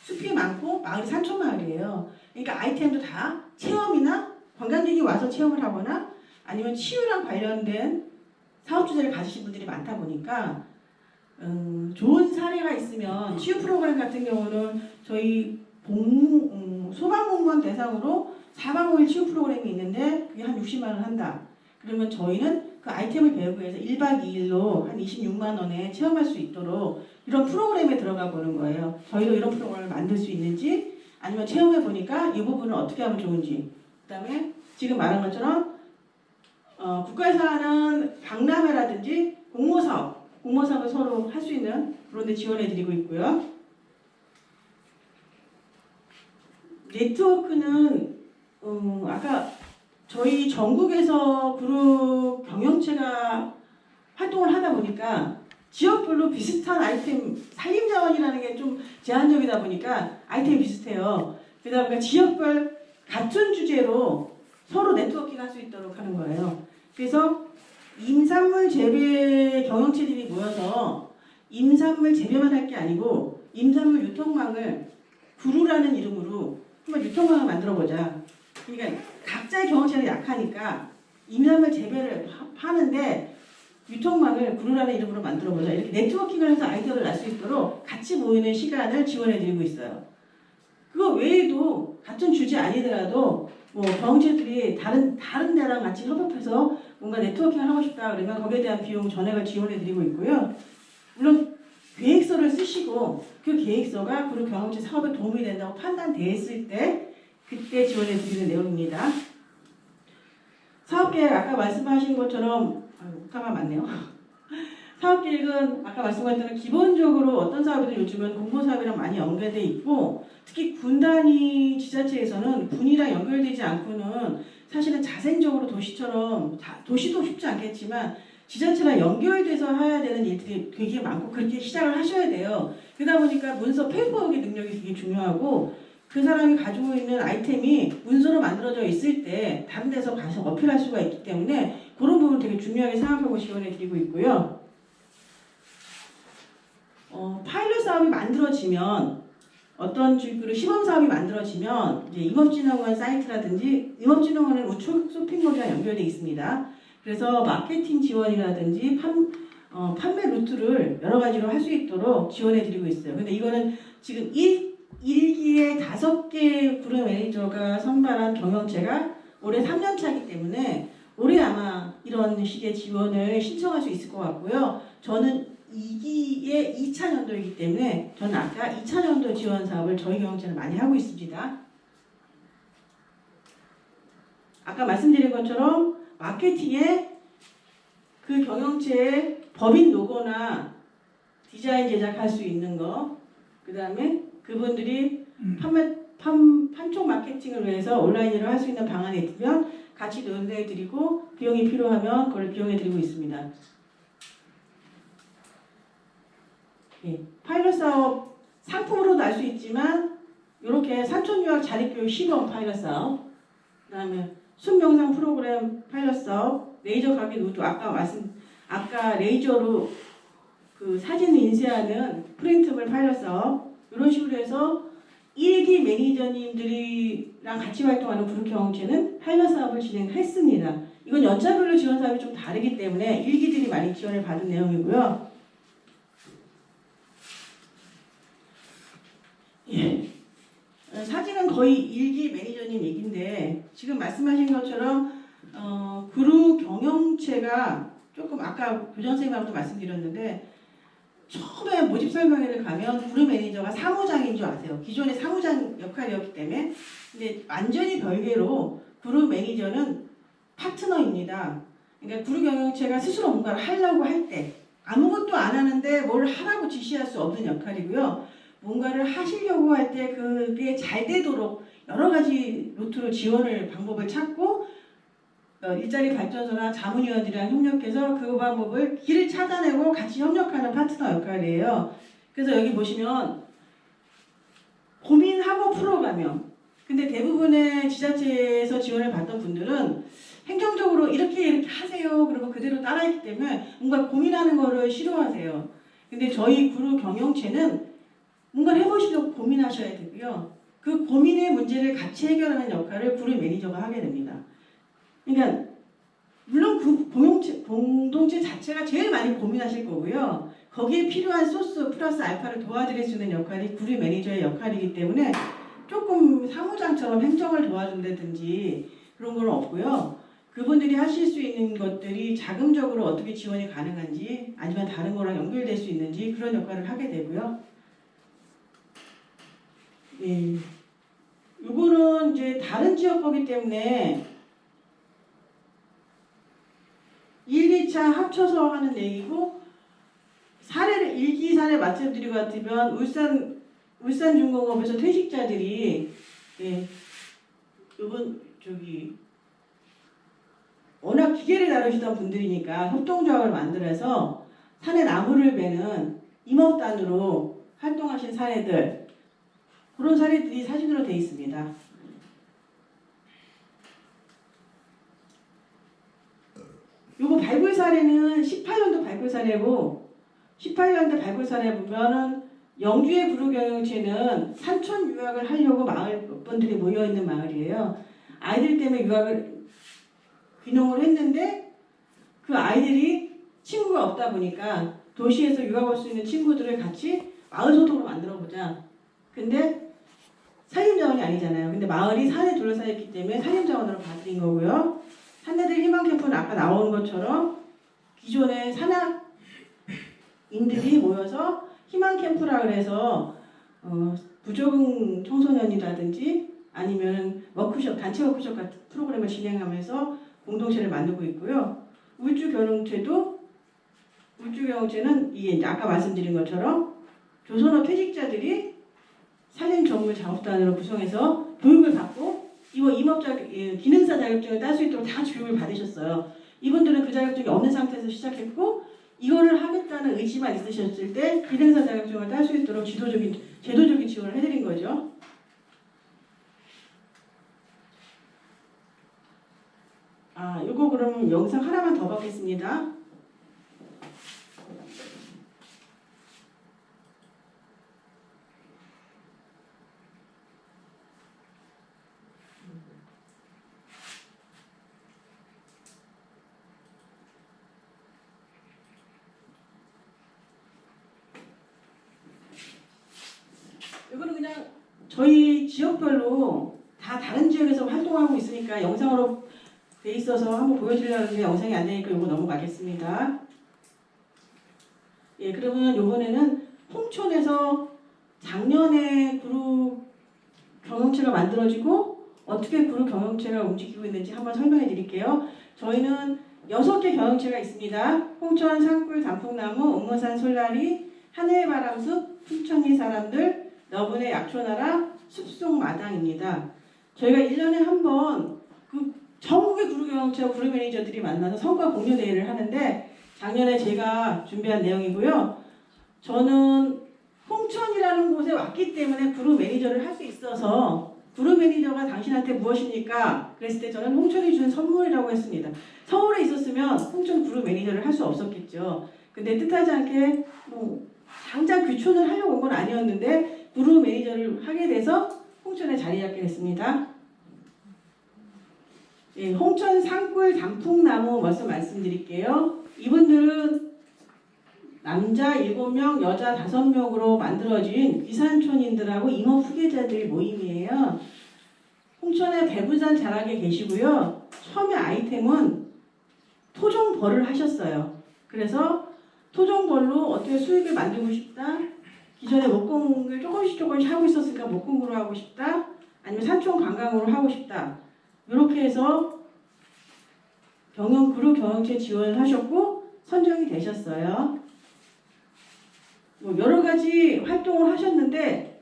숲이 많고 마을이 산촌 마을이에요. 그러니까 아이템도 다 체험이나 관광객이 와서 체험을 하거나 아니면 치유랑 관련된 사업 주제를 가지신 분들이 많다 보니까 좋은 사례가 있으면 치유 프로그램 같은 경우는 저희 소방공무원 대상으로 4박 5일 치유 프로그램이 있는데 그게 한 60만 원 한다. 그러면 저희는 그 아이템을 배우기 위해서 1박 2일로 한 26만 원에 체험할 수 있도록 이런 프로그램에 들어가 보는 거예요. 저희도 이런 프로그램을 만들 수 있는지 아니면 체험해 보니까 이 부분을 어떻게 하면 좋은지 그 다음에 지금 말한 것처럼 국가에서 하는 박람회라든지 공모사업을 서로 할 수 있는 그런 데 지원해 드리고 있고요. 네트워크는 아까 저희 전국에서 그룹 경영체가 활동을 하다 보니까 지역별로 비슷한 아이템 산림자원이라는 게 좀 제한적이다 보니까 아이템이 비슷해요. 그러다 보니까 지역별 같은 주제로 서로 네트워킹 할 수 있도록 하는 거예요. 그래서 임산물 재배 경영체들이 모여서 임산물 재배만 할 게 아니고 임산물 유통망을 구루라는 이름으로 한번 유통망을 만들어보자. 그러니까 각자의 경영체가 약하니까 임산물 재배를 하는데 유통망을 구루라는 이름으로 만들어보자. 이렇게 네트워킹을 해서 아이디어를 낼 수 있도록 같이 모이는 시간을 지원해드리고 있어요. 그거 외에도 같은 주제 아니더라도 뭐 경영체들이 다른 데랑 같이 협업해서 뭔가 네트워킹을 하고 싶다 그러면 거기에 대한 비용 전액을 지원해드리고 있고요. 물론 계획서를 쓰시고 그 계획서가 그룹 경영체 사업에 도움이 된다고 판단됐을 때 그때 지원해드리는 내용입니다. 사업계획 아까 말씀하신 것처럼 오타가 많네요. 사업계획은 아까 말씀하신 대로 기본적으로 어떤 사업이든 요즘은 공모사업이랑 많이 연결돼 있고 특히 군 단위 지자체에서는 군이랑 연결되지 않고는 사실은 자생적으로 도시처럼 도시도 쉽지 않겠지만 지자체랑 연결돼서 해야 되는 일들이 되게 많고 그렇게 시작을 하셔야 돼요. 그러다 보니까 문서 페이퍼워크의 능력이 되게 중요하고 그 사람이 가지고 있는 아이템이 문서로 만들어져 있을 때 다른 데서 가서 어필할 수가 있기 때문에 그런 부분 되게 중요하게 생각하고 지원해 드리고 있고요. 파일럿 사업이 만들어지면 어떤 식으로 시범 사업이 만들어지면 이제 임업진흥원 사이트라든지 임업진흥원은 우측 쇼핑몰이랑 연결되어 있습니다. 그래서 마케팅 지원이라든지 판매 루트를 여러 가지로 할 수 있도록 지원해 드리고 있어요. 근데 이거는 지금 1기에 5개 그룹 매니저가 선발한 경영체가 올해 3년 차이기 때문에 올해 아마 이런 식의 지원을 신청할 수 있을 것 같고요. 저는 2기의 2차 년도이기 때문에 저는 아까 2차 년도 지원 사업을 저희 경영체는 많이 하고 있습니다. 아까 말씀드린 것처럼 마케팅에 그 경영체의 법인 로고나 디자인 제작할 수 있는 거, 그 다음에 그분들이 판촉 마케팅을 위해서 온라인으로 할 수 있는 방안이 있으면 같이 논의해드리고 비용이 필요하면 그걸 비용해드리고 있습니다. 예, 파일럿 사업 상품으로도 알 수 있지만 이렇게 산촌유학 자립교육 시범 파일럿 사업, 그 다음에 순명상 프로그램 파일럿 사업, 레이저 각인 우드 아까 레이저로 그 사진 인쇄하는 프린트물 파일럿 사업 이런 식으로 해서 1기 매니저님들이랑 같이 활동하는 그룹 경영체는 파일럿 사업을 진행했습니다. 이건 연차별로 지원 사업이 좀 다르기 때문에 1기들이 많이 지원을 받은 내용이고요. 예. 사진은 거의 1기 매니저님 얘기인데 지금 말씀하신 것처럼 그룹 경영체가 조금 아까 교장선생님하고도 말씀드렸는데 처음에 모집 설명회를 가면 그룹 매니저가 사무장인 줄 아세요. 기존의 사무장 역할이었기 때문에. 근데 완전히 별개로 그룹 매니저는 파트너입니다. 그러니까 그룹 경영체가 스스로 뭔가를 하려고 할 때 아무것도 안 하는데 뭘 하라고 지시할 수 없는 역할이고요. 뭔가를 하시려고 할 때 그게 잘 되도록 여러 가지 루트로 지원을 방법을 찾고 일자리 발전소나 자문위원들이랑 협력해서 그 방법을 길을 찾아내고 같이 협력하는 파트너 역할이에요. 그래서 여기 보시면 고민하고 풀어가며 근데 대부분의 지자체에서 지원을 받던 분들은 행정적으로 이렇게 하세요. 그러면 그대로 따라했기 때문에 뭔가 고민하는 거를 싫어하세요. 근데 저희 그룹 경영체는 뭔가 해보시려고 고민하셔야 되고요. 그 고민의 문제를 같이 해결하는 역할을 그룹 매니저가 하게 됩니다. 그러니까 물론 그 공동체 자체가 제일 많이 고민하실 거고요. 거기에 필요한 소스 플러스 알파를 도와드릴 수 있는 역할이 그룹 매니저의 역할이기 때문에 조금 사무장처럼 행정을 도와준다든지 그런 건 없고요. 그분들이 하실 수 있는 것들이 자금적으로 어떻게 지원이 가능한지 아니면 다른 거랑 연결될 수 있는지 그런 역할을 하게 되고요. 예. 요거는 이제 다른 지역 거기 때문에 1, 2차 합쳐서 하는 얘기고 사례를 1기 사례 말씀드리고 같으면 울산중공업에서 퇴직자들이 예, 요번 워낙 기계를 다루시던 분들이니까 협동조합을 만들어서 산에 나무를 베는 임업단으로 활동하신 사례들 그런 사례들이 사진으로 되어 있습니다. 요거 발굴 사례는 18년도 발굴 사례고 18년도 발굴 사례 보면은 영주의 그룹 경영체는 산촌 유학을 하려고 마을 분들이 모여 있는 마을이에요. 아이들 때문에 유학을 귀농을 했는데 그 아이들이 친구가 없다 보니까 도시에서 유학 올 수 있는 친구들을 같이 마을 소통으로 만들어 보자. 근데 산림자원이 아니잖아요. 근데 마을이 산에 둘러싸여 있기 때문에 산림자원으로 받아들인 거고요. 산내들 희망 캠프는 아까 나온 것처럼 기존의 산악인들이 모여서 희망 캠프라 그래서 부적응 청소년이라든지 아니면 워크숍, 단체 워크숍 같은 프로그램을 진행하면서 공동체를 만들고 있고요. 울주경영체는 이게 아까 말씀드린 것처럼 조선업 퇴직자들이 산림정물 작업단으로 구성해서 교육을 받고 이거 기능사 자격증을 딸 수 있도록 다 교육을 받으셨어요. 이분들은 그 자격증이 없는 상태에서 시작했고 이거를 하겠다는 의지만 있으셨을 때 기능사 자격증을 딸 수 있도록 제도적인 지원을 해드린 거죠. 요거 그럼 영상 하나만 더 받겠습니다. 저희 지역별로 다 다른 지역에서 활동하고 있으니까 영상으로 돼 있어서 한번 보여드리려는데 영상이 안 되니까 이거 넘어가겠습니다. 예, 그러면 이번에는 홍천에서 작년에 그룹 경영체가 만들어지고 어떻게 그룹 경영체가 움직이고 있는지 한번 설명해 드릴게요. 저희는 6개 경영체가 있습니다. 홍천 산골 단풍나무, 옥문산 솔라리, 하늘바람숲, 풍천리 사람들, 너분의 약초나라, 숲속마당입니다. 저희가 1년에 한 번 그 전국의 그룹 경영체와 그룹 매니저들이 만나서 성과 공유 대회를 하는데 작년에 제가 준비한 내용이고요. 저는 홍천이라는 곳에 왔기 때문에 그룹 매니저를 할 수 있어서 그룹 매니저가 당신한테 무엇입니까? 그랬을 때 저는 홍천이 준 선물이라고 했습니다. 서울에 있었으면 홍천 그룹 매니저를 할 수 없었겠죠. 근데 뜻하지 않게 뭐 당장 귀촌을 하려고 온 건 아니었는데 그룹 매니저를 하게 돼서 홍천에 자리 잡게 됐습니다. 예, 홍천 산골 단풍나무 말씀드릴게요. 이분들은 남자 7명, 여자 5명으로 만들어진 귀산촌인들하고 임업 후계자들 모임이에요. 홍천에 배부산 자락에 계시고요. 처음에 아이템은 토종벌을 하셨어요. 그래서 토종벌로 어떻게 수익을 만들고 싶다. 기존에 목공을 조금씩 하고 있었으니까 목공으로 하고 싶다. 아니면 산촌 관광으로 하고 싶다. 이렇게 해서 그룹 경영체 지원을 하셨고 선정이 되셨어요. 뭐 여러 가지 활동을 하셨는데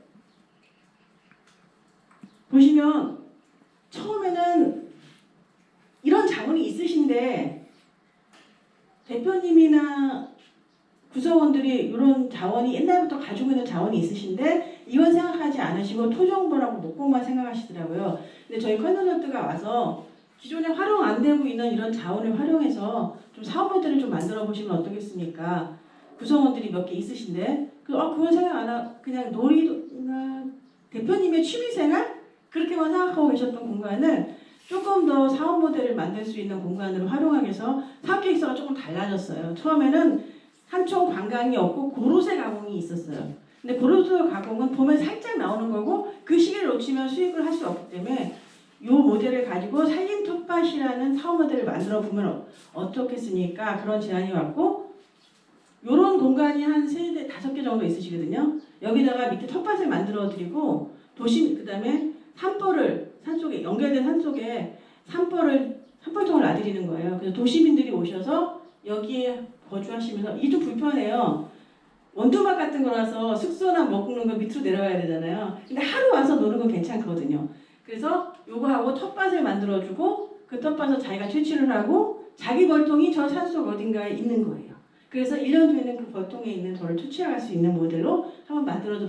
보시면 처음에는 이런 자원이 있으신데 대표님이나 구성원들이 이런 자원이 옛날부터 가지고 있는 자원이 있으신데 이건 생각하지 않으시고 토종벌하고 목공만 생각하시더라고요. 근데 저희 컨설턴트가 와서 기존에 활용 안 되고 있는 이런 자원을 활용해서 좀 사업 모델을 좀 만들어 보시면 어떻겠습니까? 구성원들이 몇 개 있으신데 그건 생각 안 하고 그냥 놀이나 대표님의 취미생활 그렇게만 생각하고 계셨던 공간을 조금 더 사업 모델을 만들 수 있는 공간으로 활용하기 위해서 사업 계획서가 조금 달라졌어요. 처음에는 산촌 관광이 없고 고로쇠 가공이 있었어요. 근데 고로쇠 가공은 보면 살짝 나오는 거고 그 시기를 놓치면 수익을 할 수 없기 때문에 이 모델을 가지고 살림 텃밭이라는 사업 모델을 만들어 보면 어떻겠습니까? 그런 제안이 왔고 이런 공간이 한 3개, 5개 정도 있으시거든요. 여기다가 밑에 텃밭을 만들어 드리고 그 다음에 산속에 연결된 산속에 산벌통을 놔드리는 거예요. 그래서 도시민들이 오셔서 여기에 거주하시면서 이게 좀 불편해요. 원두막 같은 거라서 숙소나 먹는 거 밑으로 내려가야 되잖아요. 근데 하루 와서 노는 건 괜찮거든요. 그래서 요거하고 텃밭을 만들어주고 그 텃밭에서 자기가 채취를 하고 자기 벌통이 저 산속 어딘가에 있는 거예요. 그래서 1년 뒤에는 그 벌통에 있는 저를 채취할 수 있는 모델로 한번 만들어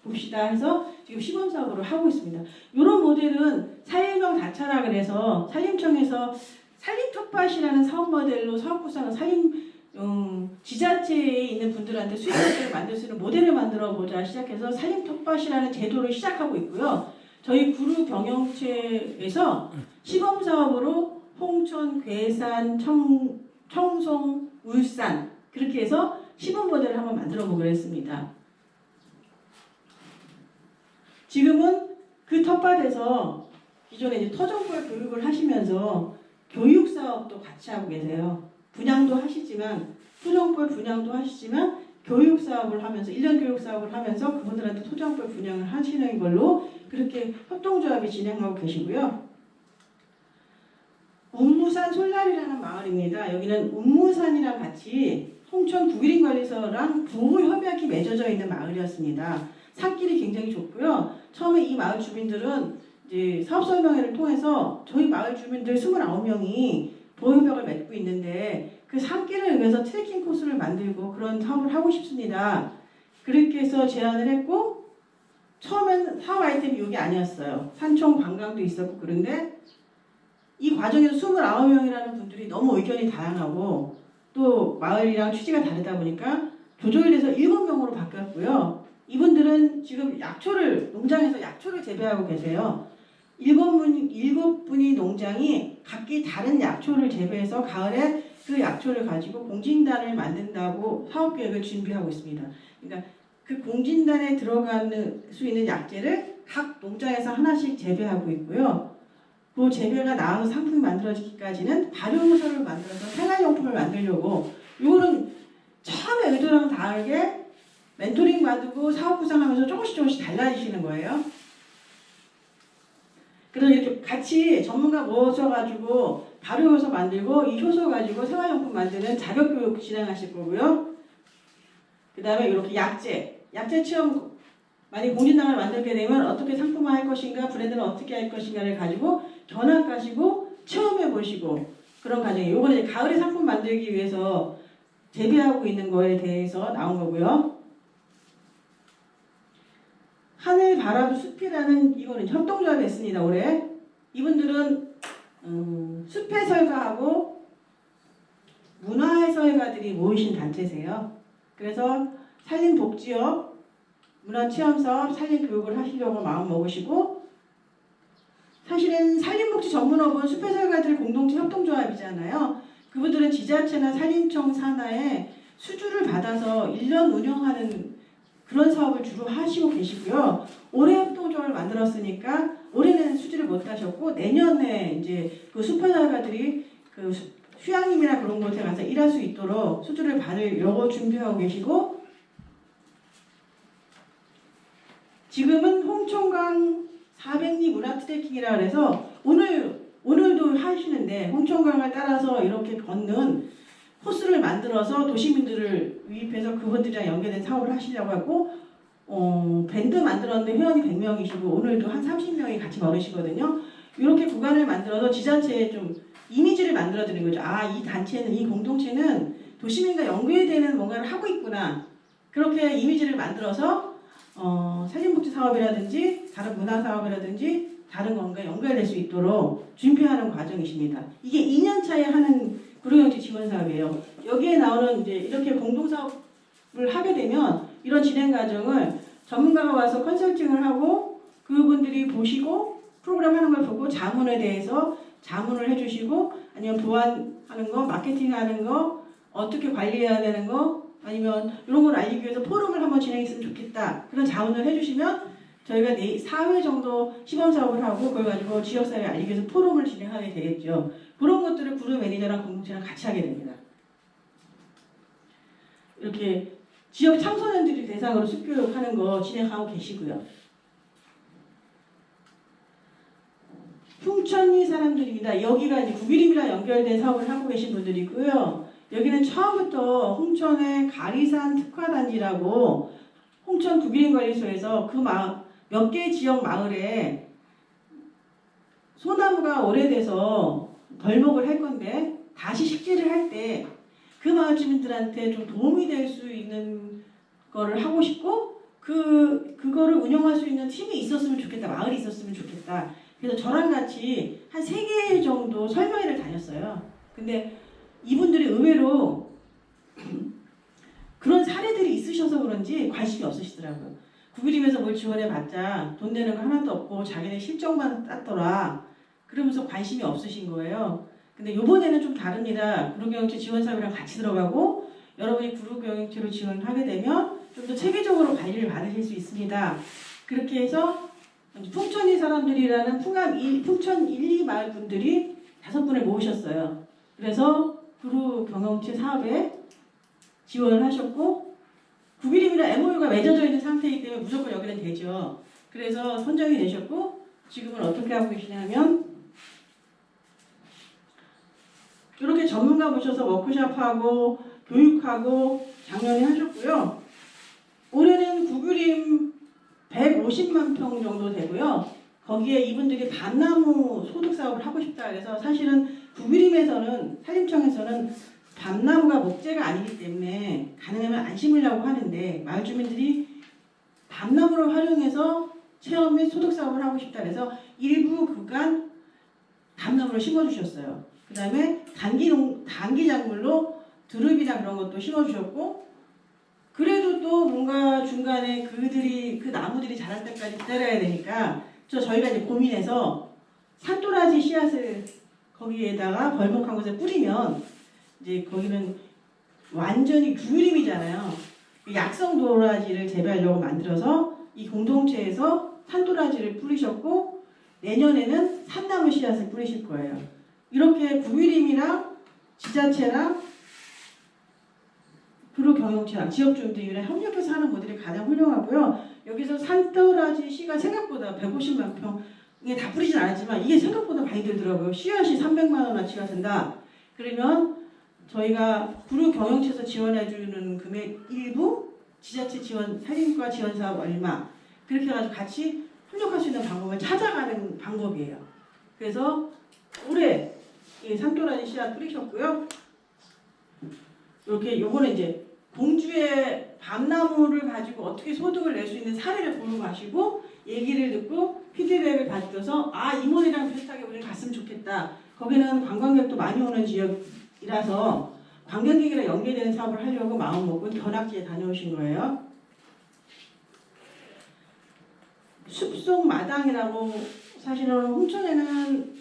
봅시다 해서 지금 시범사업으로 하고 있습니다. 이런 모델은 산림형 다차라 그래서 산림청에서 산림텃밭이라는 사업 모델로 사업 구상을 지자체에 있는 분들한테 수익 모델을 만들 수 있는 모델을 만들어 보자 시작해서 산림텃밭이라는 제도를 시작하고 있고요. 저희 그룹 경영체에서 시범사업으로 홍천, 괴산, 청송, 울산 그렇게 해서 시범 모델을 한번 만들어 보기로 했습니다. 지금은 그 텃밭에서 기존에 이제 토종벌 교육을 하시면서 교육 사업도 같이 하고 계세요. 분양도 하시지만 토종벌 분양도 하시지만 교육 사업을 하면서 1년 교육 사업을 하면서 그분들한테 토종벌 분양을 하시는 걸로 그렇게 협동조합이 진행하고 계시고요. 옥무산 솔라리라는 마을입니다. 여기는 옥무산이랑 같이 홍천 국유林관리소랑 부호협약이 맺어져 있는 마을이었습니다. 산길이 굉장히 좋고요. 처음에 이 마을 주민들은 이제 사업설명회를 통해서 저희 마을 주민들 29명이 보호협약을 맺고 있는데 그 산길을 위해서 트레킹 코스를 만들고 그런 사업을 하고 싶습니다. 그렇게 해서 제안을 했고 처음엔 사업 아이템이 이게 아니었어요. 산촌 관광도 있었고 그런데 이 과정에서 29명이라는 분들이 너무 의견이 다양하고 또 마을이랑 취지가 다르다 보니까 조정이 돼서 7명으로 바뀌었고요. 이분들은 지금 농장에서 약초를 재배하고 계세요. 7분이 농장이 각기 다른 약초를 재배해서 가을에 그 약초를 가지고 공진단을 만든다고 사업계획을 준비하고 있습니다. 그러니까 그 공진단에 들어갈 수 있는 약재를 각 농장에서 하나씩 재배하고 있고요. 그 재배가 나와서 상품이 만들어지기까지는 발효소를 만들어서 생활용품을 만들려고 이거는 처음에 의도랑 다르게 멘토링 받고 사업 구상하면서 조금씩 달라지시는 거예요. 그래서 이렇게 같이 전문가 모셔가지고 발효효소 만들고 이 효소 가지고 생활용품 만드는 자격교육 진행하실 거고요. 그 다음에 이렇게 약재 체험 만약 공진당을 만들게 되면 어떻게 상품화할 것인가 브랜드는 어떻게 할 것인가를 가지고 견학하시고 체험해 보시고 그런 과정이에요. 이거는 이제 가을에 상품 만들기 위해서 재배하고 있는 거에 대해서 나온 거고요. 하늘 바람 숲이라는 이거는 협동조합이 했습니다. 올해 이분들은 숲해설가하고 문화해설가들이 모이신 단체세요. 그래서 산림복지업, 문화체험사업, 산림교육을 하시려고 마음먹으시고 사실은 산림복지 전문업은 숲해설가들 공동체 협동조합이잖아요. 그분들은 지자체나 산림청 산하에 수주를 받아서 1년 운영하는 그런 사업을 주로 하시고 계시고요. 올해 협동조합을 만들었으니까 올해는 수주를 못 하셨고 내년에 이제 그 숲해설가들이 그 휴양림이나 그런 곳에 가서 일할 수 있도록 수주를 받으려고 준비하고 계시고 지금은 홍천강 400리 문화 트레킹이라 그래서 오늘도 하시는데 홍천강을 따라서 이렇게 걷는 코스를 만들어서 도시민들을 유입해서 그분들이랑 연계된 사업을 하시려고 하고 밴드 만들었는데 회원이 100명이시고 오늘도 한 30명이 같이 걸으시거든요. 이렇게 구간을 만들어서 지자체에 좀 이미지를 만들어 드리는 거죠. 아, 이 단체는 이 공동체는 도시민과 연계되는 뭔가를 하고 있구나. 그렇게 이미지를 만들어서 산림복지 사업이라든지 다른 문화 사업이라든지 다른 건가 연결될 수 있도록 준비하는 과정이십니다. 이게 2년 차에 하는 구로경제 지원 사업이에요. 여기에 나오는 이제 이렇게 공동 사업을 하게 되면 이런 진행 과정을 전문가가 와서 컨설팅을 하고 그분들이 보시고 프로그램 하는 걸 보고 자문에 대해서 자문을 해주시고 아니면 보완하는 거, 마케팅하는 거, 어떻게 관리해야 되는 거 아니면 이런 걸 알리기 위해서 포럼을 한번 진행했으면 좋겠다. 그런 자문을 해주시면 저희가 4회 정도 시범사업을 하고 그걸 가지고 지역사회에 알리기 위해서 포럼을 진행하게 되겠죠. 그런 것들을 구로 매니저랑 공동체랑 같이 하게 됩니다. 이렇게 지역 청소년들이 대상으로 숲교육하는 거 진행하고 계시고요. 풍천리 사람들입니다. 여기가 이제 국유림이랑 연결된 사업을 하고 계신 분들이고요. 여기는 처음부터 홍천의 가리산 특화단지라고 홍천 국유림관리소에서 그 몇 개 지역 마을에 소나무가 오래돼서 덜목을 할 건데 다시 식재를 할 때 그 마을 주민들한테 좀 도움이 될 수 있는 거를 하고 싶고 그거를 운영할 수 있는 팀이 있었으면 좋겠다. 마을이 있었으면 좋겠다. 그래서 저랑 같이 한 3개 정도 설명회를 다녔어요. 근데 이분들이 의외로 그런 사례들이 있으셔서 그런지 관심이 없으시더라고요. 국유림에서 뭘 지원해봤자 돈 내는 거 하나도 없고 자기네 실적만 땄더라. 그러면서 관심이 없으신 거예요. 근데 이번에는 좀 다릅니다. 구로경영체 지원사업이랑 같이 들어가고 여러분이 구로경영체로 지원하게 되면 좀 더 체계적으로 관리를 받으실 수 있습니다. 그렇게 해서 풍천리 사람들이라는 풍천 1, 2마을 분들이 5분을 모으셨어요. 그래서 구로경영체 사업에 지원을 하셨고 국유림이랑 MOU가 맺어져 있는 상태이기 때문에 무조건 여기는 되죠. 그래서 선정이 되셨고 지금은 어떻게 하고 계시냐면 이렇게 전문가 모셔서 워크숍하고 교육하고 작년에 하셨고요. 올해는 국유림 150만 평 정도 되고요. 거기에 이분들이 밤나무 소득 사업을 하고 싶다 그래서 사실은 국유림에서는 산림청에서는 밤나무가 목재가 아니기 때문에 가능하면 안 심으려고 하는데 마을 주민들이 밤나무를 활용해서 체험 및 소득 사업을 하고 싶다 그래서 일부 구간 밤나무를 심어주셨어요. 그 다음에 단기 작물로 드릅이나 그런 것도 심어주셨고 그래도 또 뭔가 중간에 그 나무들이 자랄 때까지 기다려야 되니까 저희가 이제 고민해서 산도라지 씨앗을 거기에다가 벌목한 것을 뿌리면 이제 거기는 완전히 국유림이잖아요. 약성 도라지를 재배하려고 만들어서 이 공동체에서 산도라지를 뿌리셨고 내년에는 산나무 씨앗을 뿌리실 거예요. 이렇게 국유림이랑 지자체랑 구로경영체랑 지역주민들이랑 협력해서 하는 모델이 가장 훌륭하고요. 여기서 산도라지 씨가 생각보다 150만 평에 다 뿌리진 않았지만 이게 생각보다 많이 들더라고요. 씨앗이 300만 원어치가 든다. 그러면 저희가 구로경영체에서 지원해주는 금액 일부, 지자체 지원, 산림과 지원 사업 얼마 그렇게 해가지고 같이 협력할 수 있는 방법을 찾아가는 방법이에요. 그래서 올해 이 산도라지 씨앗 뿌리셨고요. 이렇게 요거는 이제 공주의 밤나무를 가지고 어떻게 소득을 낼 수 있는 사례를 보러 가시고 얘기를 듣고 피드백을 받아서 아, 이 모델이랑 비슷하게 우리는 갔으면 좋겠다. 거기는 관광객도 많이 오는 지역이라서 관광객이랑 연계되는 사업을 하려고 마음먹고 견학지에 다녀오신 거예요. 숲속 마당이라고 사실은 홍천에는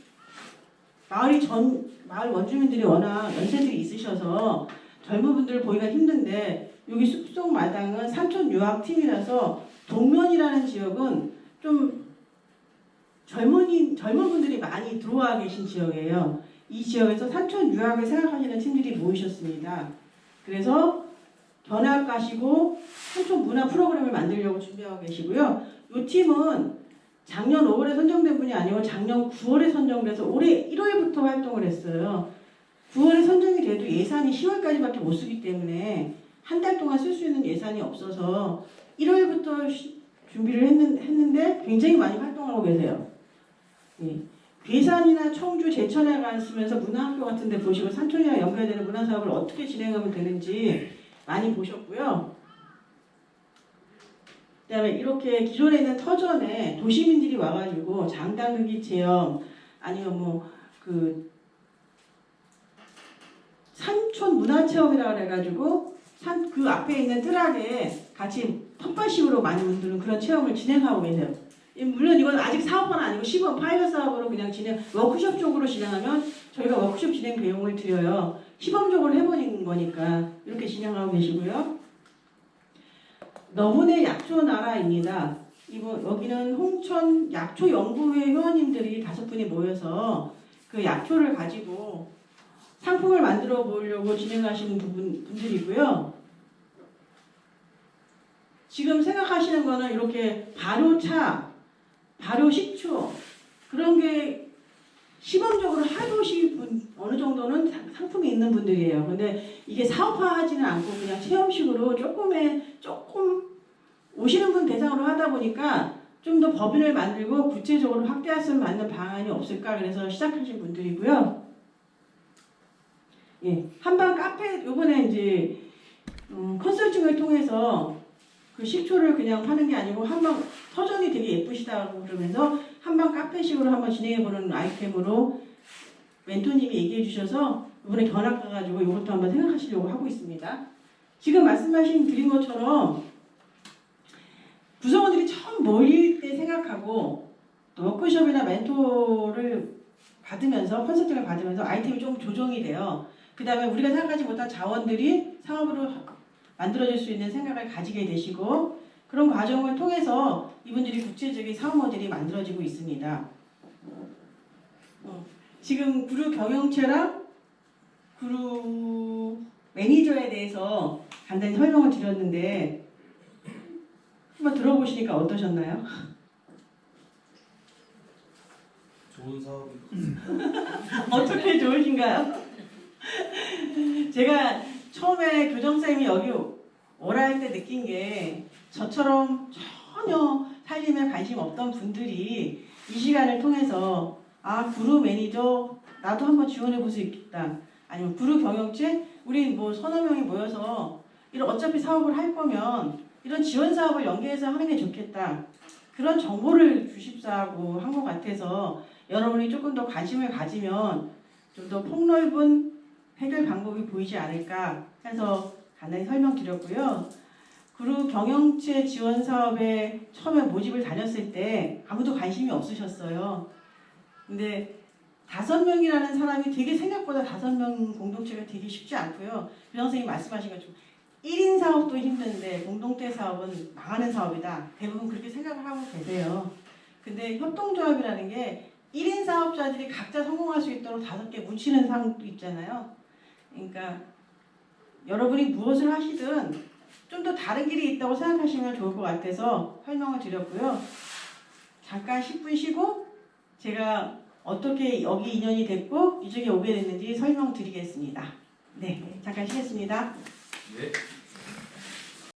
마을 원주민들이 워낙 연세들이 있으셔서 젊은 분들 보기가 힘든데 여기 숲속 마당은 산촌 유학팀이라서 동면이라는 지역은 좀 젊은 분들이 많이 들어와 계신 지역이에요. 이 지역에서 산촌 유학을 생각하시는 팀들이 모이셨습니다. 그래서 견학 가시고 산촌 문화 프로그램을 만들려고 준비하고 계시고요. 이 팀은 작년 5월에 선정된 분이 아니고 작년 9월에 선정돼서 올해 1월부터 활동을 했어요. 9월에 선정이 돼도 예산이 10월까지밖에 못 쓰기 때문에 한 달 동안 쓸 수 있는 예산이 없어서 1월부터 준비를 했는데 굉장히 많이 활동하고 계세요. 예. 괴산이나 청주, 제천에 가시면서 문화학교 같은 데 보시고 산촌이랑 연결되는 문화사업을 어떻게 진행하면 되는지 많이 보셨고요. 그 다음에 이렇게 기존에 있는 터전에 도시민들이 와가지고 장단극이 체험 아니면 뭐 산촌 문화체험이라고 그래가지고 그 앞에 있는 뜰하게 같이 텃밭식으로 많이 만드는 그런 체험을 진행하고 계세요. 물론 이건 아직 사업은 아니고 시범 파일럿 사업으로 그냥 워크숍 쪽으로 진행하면 저희가 워크숍 진행 비용을 드려요. 시범적으로 해보는 거니까 이렇게 진행하고 계시고요. 너분의 약초 나라입니다. 여기는 홍천 약초 연구회 회원님들이 5분이 모여서 그 약초를 가지고 상품을 만들어 보려고 진행하시는 분들이고요. 지금 생각하시는 거는 이렇게 발효차, 발효식초 그런 게 시범적으로 해보신 어느 정도는 상품이 있는 분들이에요. 근데 이게 사업화하지는 않고 그냥 체험식으로 조금 오시는 분 대상으로 하다 보니까 좀 더 법인을 만들고 구체적으로 확대할 수 있는 방안이 없을까 그래서 시작하신 분들이고요. 예, 한방 카페 요번에 이제 컨설팅을 통해서 그 식초를 그냥 파는 게 아니고 한방 터전이 되게 예쁘시다고 그러면서 한방 카페식으로 한번 진행해보는 아이템으로 멘토님이 얘기해 주셔서 이번에 견학 가가지고 이것도 한번 생각하시려고 하고 있습니다. 지금 드린 것처럼 구성원들이 처음 모일 때 생각하고 또 워크숍이나 멘토를 받으면서 컨설팅을 받으면서 아이템이 좀 조정이 돼요. 그 다음에 우리가 생각하지 못한 자원들이 사업으로 만들어질 수 있는 생각을 가지게 되시고 그런 과정을 통해서 이분들이 구체적인 사업 모델이 만들어지고 있습니다. 지금 구루 경영체랑 구루 매니저에 대해서 간단히 설명을 드렸는데 한번 들어보시니까 어떠셨나요? 좋은 사업인 것 같습니다. 어떻게 좋으신가요? 제가 처음에 교정쌤이 여기 오라 할 때 느낀 게 저처럼 전혀 살림에 관심 없던 분들이 이 시간을 통해서 아 구루 매니저 나도 한번 지원해 볼 수 있겠다. 아니면 구루 경영체 우리 뭐 서너 명이 모여서 이런 어차피 사업을 할 거면 이런 지원 사업을 연계해서 하는 게 좋겠다. 그런 정보를 주십사하고 한 것 같아서 여러분이 조금 더 관심을 가지면 좀 더 폭넓은 해결 방법이 보이지 않을까 해서 간단히 설명드렸고요. 구루 경영체 지원 사업에 처음에 모집을 다녔을 때 아무도 관심이 없으셨어요. 근데 5명이라는 사람이 되게 생각보다 5명 공동체가 되게 쉽지 않고요. 교장 선생님이 말씀하신 것처럼 1인 사업도 힘든데 공동체 사업은 망하는 사업이다. 대부분 그렇게 생각을 하고 계세요. 근데 협동조합이라는 게 1인 사업자들이 각자 성공할 수 있도록 5개 뭉치는 상황도 있잖아요. 그러니까 여러분이 무엇을 하시든 좀 더 다른 길이 있다고 생각하시면 좋을 것 같아서 설명을 드렸고요. 잠깐 10분 쉬고 제가 어떻게 여기 인연이 됐고 이쪽에 오게 됐는지 설명드리겠습니다. 네, 잠깐 쉬겠습니다. 네.